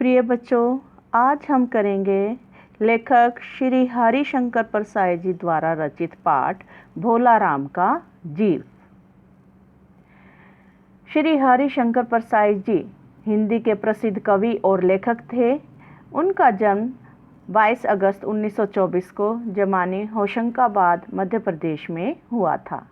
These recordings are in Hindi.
प्रिय बच्चों, आज हम करेंगे लेखक श्री हरिशंकर परसाई जी द्वारा रचित पाठ भोला राम का जीव। श्री हरिशंकर परसाई जी हिंदी के प्रसिद्ध कवि और लेखक थे। उनका जन्म 22 अगस्त 1924 को जमानी होशंगाबाद मध्य प्रदेश में हुआ था।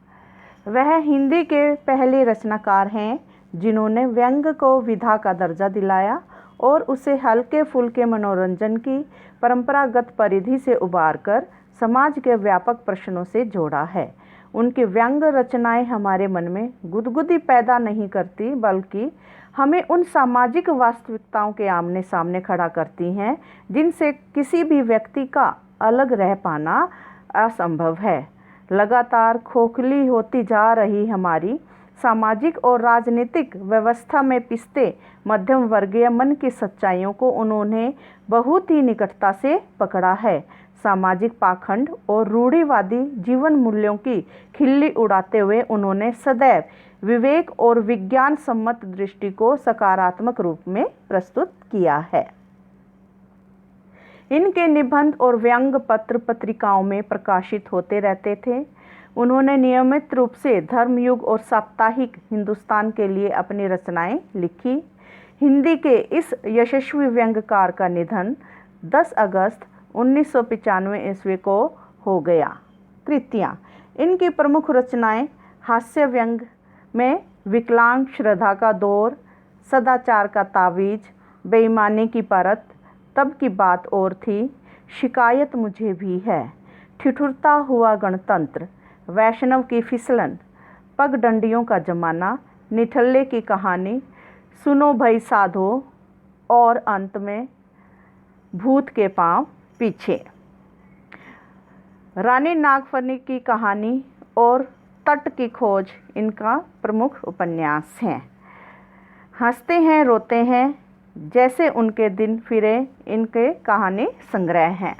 वह हिंदी के पहले रचनाकार हैं जिन्होंने व्यंग को विधा का दर्जा दिलाया और उसे हल्के फुल्के मनोरंजन की परंपरागत परिधि से उबारकर समाज के व्यापक प्रश्नों से जोड़ा है। उनकी व्यंग रचनाएं हमारे मन में गुदगुदी पैदा नहीं करती, बल्कि हमें उन सामाजिक वास्तविकताओं के आमने सामने खड़ा करती हैं जिनसे किसी भी व्यक्ति का अलग रह पाना असंभव है। लगातार खोखली होती जा रही हमारी सामाजिक और राजनीतिक व्यवस्था में पिसते मध्यम वर्गीय मन की सच्चाइयों को उन्होंने बहुत ही निकटता से पकड़ा है। सामाजिक पाखंड और रूढ़िवादी जीवन मूल्यों की खिल्ली उड़ाते हुए उन्होंने सदैव विवेक और विज्ञान सम्मत दृष्टि को सकारात्मक रूप में प्रस्तुत किया है। इनके निबंध और व्यंग पत्र पत्रिकाओं में प्रकाशित होते रहते थे। उन्होंने नियमित रूप से धर्मयुग और साप्ताहिक हिंदुस्तान के लिए अपनी रचनाएं लिखी। हिंदी के इस यशस्वी व्यंग्यकार का निधन 10 अगस्त 1995 ईस्वी को हो गया। कृतियाँ: इनकी प्रमुख रचनाएं हास्य व्यंग में विकलांग श्रद्धा का दौर, सदाचार का तावीज, बेईमानी की परत, तब की बात और थी, शिकायत मुझे भी है, ठिठुरता हुआ गणतंत्र, वैष्णव की फिसलन, पगडंडियों का जमाना, निठल्ले की कहानी, सुनो भई साधो और अंत में भूत के पांव पीछे। रानी नागफनी की कहानी और तट की खोज इनका प्रमुख उपन्यास हैं। हंसते हैं रोते हैं जैसे उनके दिन फिरे इनके कहानी संग्रह हैं।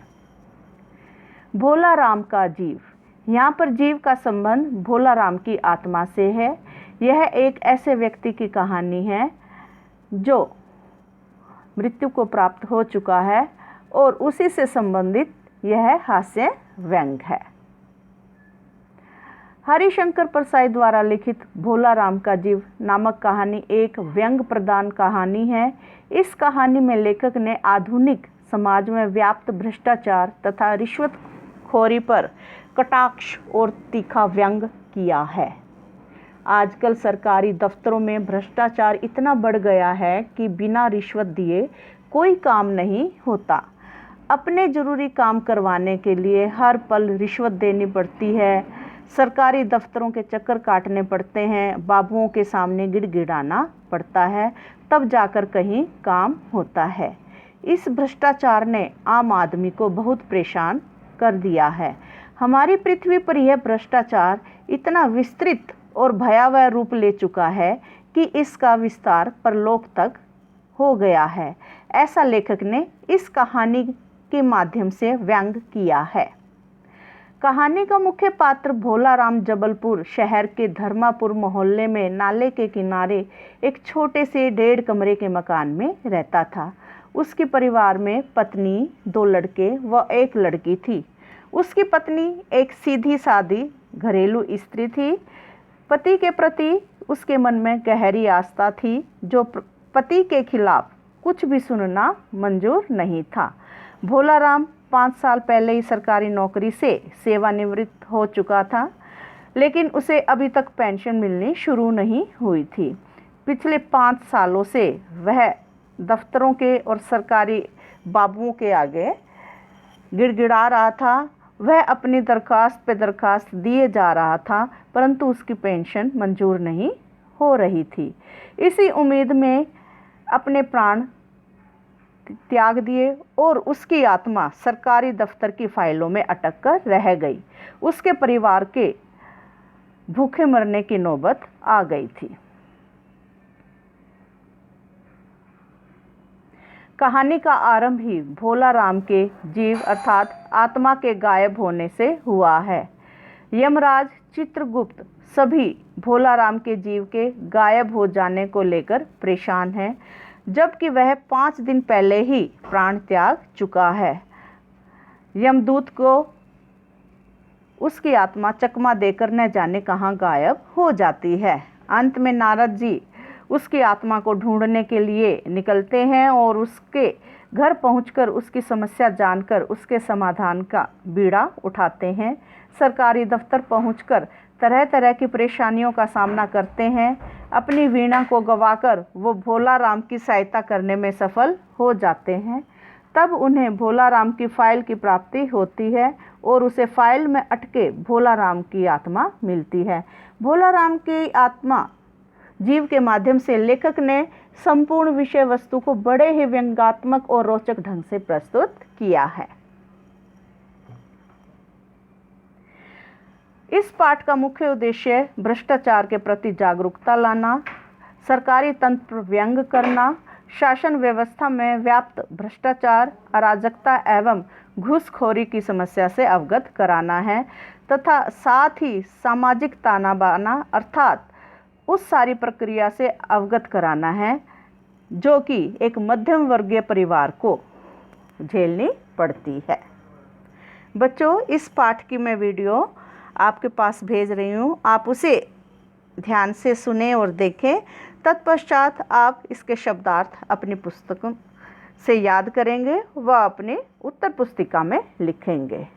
भोला राम का जीव। यहाँ पर जीव का संबंध भोला राम की आत्मा से है। यह एक ऐसे व्यक्ति की कहानी है जो मृत्यु को प्राप्त हो चुका है और उसी से संबंधित यह हास्य व्यंग है। हरिशंकर परसाई द्वारा लिखित भोला राम का जीव नामक कहानी एक व्यंग प्रधान कहानी है। इस कहानी में लेखक ने आधुनिक समाज में व्याप्त भ्रष्टाचार तथा रिश्वतखोरी पर कटाक्ष और तीखा व्यंग किया है। आजकल सरकारी दफ्तरों में भ्रष्टाचार इतना बढ़ गया है कि बिना रिश्वत दिए कोई काम नहीं होता। अपने जरूरी काम करवाने के लिए हर पल रिश्वत देनी पड़ती है। सरकारी दफ्तरों के चक्कर काटने पड़ते हैं, बाबुओं के सामने गिड़गिड़ाना पड़ता है, तब जाकर कहीं काम होता है। इस भ्रष्टाचार ने आम आदमी को बहुत परेशान कर दिया है। हमारी पृथ्वी पर यह भ्रष्टाचार इतना विस्तृत और भयावह रूप ले चुका है कि इसका विस्तार परलोक तक हो गया है। ऐसा लेखक ने इस कहानी के माध्यम से व्यंग किया है। कहानी का मुख्य पात्र भोला राम जबलपुर शहर के धर्मापुर मोहल्ले में नाले के किनारे एक छोटे से 1.5 कमरे के मकान में रहता था। उसके परिवार में पत्नी, 2 लड़के व 1 लड़की थी। उसकी पत्नी एक सीधी सादी घरेलू स्त्री थी। पति के प्रति उसके मन में गहरी आस्था थी, जो पति के खिलाफ कुछ भी सुनना मंजूर नहीं था। भोला राम 5 साल पहले ही सरकारी नौकरी से सेवानिवृत्त हो चुका था, लेकिन उसे अभी तक पेंशन मिलनी शुरू नहीं हुई थी। पिछले 5 सालों से वह दफ्तरों के और सरकारी बाबुओं के आगे गिड़गिड़ा रहा था। वह अपनी दरखास्त पे दरखास्त दिए जा रहा था, परंतु उसकी पेंशन मंजूर नहीं हो रही थी। इसी उम्मीद में अपने प्राण त्याग दिए और उसकी आत्मा सरकारी दफ्तर की फाइलों में अटक कर रह गई। उसके परिवार के भूखे मरने की नौबत आ गई थी। कहानी का आरंभ ही भोला राम के जीव अर्थात आत्मा के गायब होने से हुआ है। यमराज चित्रगुप्त सभी भोला राम के जीव के गायब हो जाने को लेकर परेशान है। जबकि वह 5 दिन पहले ही प्राण त्याग चुका है। यमदूत को उसकी आत्मा चकमा देकर न जाने कहाँ गायब हो जाती है। अंत में नारद जी उसकी आत्मा को ढूंढने के लिए निकलते हैं और उसके घर पहुंचकर उसकी समस्या जानकर उसके समाधान का बीड़ा उठाते हैं। सरकारी दफ्तर पहुंचकर तरह तरह की परेशानियों का सामना करते हैं। अपनी वीणा को गवाकर वो भोला राम की सहायता करने में सफल हो जाते हैं। तब उन्हें भोला राम की फाइल की प्राप्ति होती है और उसे फाइल में अटके भोला राम की आत्मा मिलती है। भोला राम की आत्मा जीव के माध्यम से लेखक ने संपूर्ण विषय वस्तु को बड़े ही व्यंग्यात्मक और रोचक ढंग से प्रस्तुत किया है। इस पाठ का मुख्य उद्देश्य भ्रष्टाचार के प्रति जागरूकता लाना, सरकारी तंत्र व्यंग करना, शासन व्यवस्था में व्याप्त भ्रष्टाचार, अराजकता एवं घूसखोरी की समस्या से अवगत कराना है तथा साथ ही सामाजिक तानाबाना अर्थात उस सारी प्रक्रिया से अवगत कराना है जो कि एक मध्यम वर्गीय परिवार को झेलनी पड़ती है। बच्चों, इस पाठ की मैं वीडियो आपके पास भेज रही हूँ, आप उसे ध्यान से सुने और देखें। तत्पश्चात आप इसके शब्दार्थ अपनी पुस्तकों से याद करेंगे व अपनी उत्तर पुस्तिका में लिखेंगे।